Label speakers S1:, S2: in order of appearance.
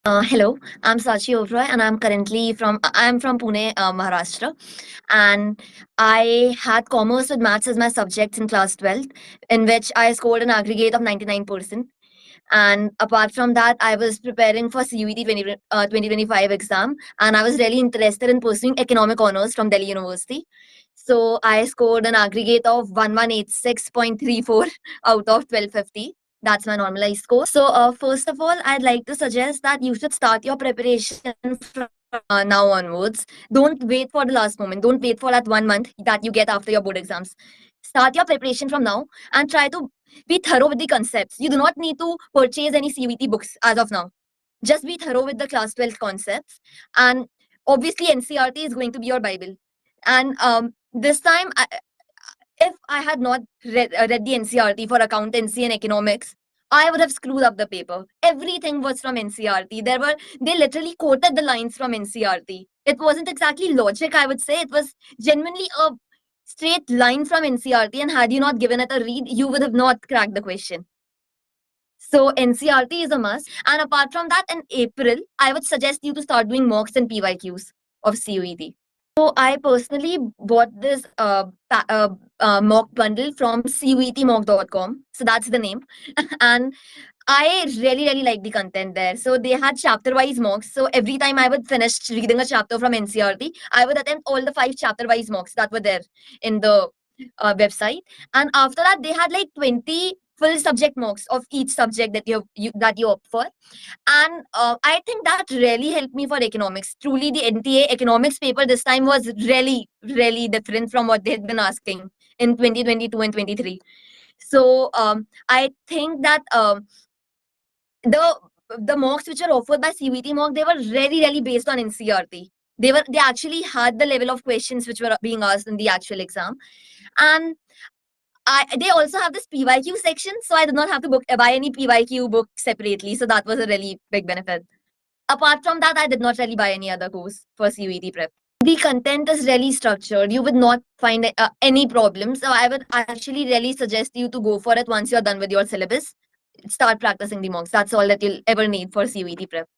S1: Hello, I'm Sachi Oberoi, and I'm from Pune, Maharashtra, and I had commerce with maths as my subjects in class 12, in which I scored an aggregate of 99%. And apart from that, I was preparing for CUET 2025 exam, and I was really interested in pursuing economic honors from Delhi University. So I scored an aggregate of 1186.34 out of 1250. That's my normalized score. So, first of all, I'd like to suggest that you should start your preparation from now onwards. Don't wait for the last moment. Don't wait for that 1 month that you get after your board exams. Start your preparation from now and try to be thorough with the concepts. You do not need to purchase any CVT books as of now. Just be thorough with the class 12 concepts. And obviously, NCRT is going to be your Bible. And this time, if I had not read the NCRT for accountancy and economics, I would have screwed up the paper. Everything was from NCRT. They literally quoted the lines from NCRT. It wasn't exactly logic, I would say. It was genuinely a straight line from NCRT. And had you not given it a read, you would have not cracked the question. So NCRT is a must. And apart from that, in April, I would suggest you to start doing mocks and PYQs of CUET. So I personally bought this mock bundle from cuetmock.com. So that's the name. And I really like the content there. So they had chapter-wise mocks. So every time I would finish reading a chapter from NCRT, I would attempt all the 5 chapter-wise mocks that were there in the website. And after that, they had like 20 full subject mocks of each subject that you opt for. And I think that really helped me for economics. Truly, the NTA economics paper this time was really different from what they had been asking in 2022 and 23. So I think that the the mocks which were offered by CVT mock, they were really based on NCRT. They actually had the level of questions which were being asked in the actual exam. And they also have this PYQ section, so I did not have to buy any PYQ book separately. So that was a really big benefit. Apart from that, I did not really buy any other course for CUET prep. The content is really structured. You would not find any problems. So I would actually really suggest you to go for it once you're done with your syllabus. Start practicing the mocks. That's all that you'll ever need for CUET prep.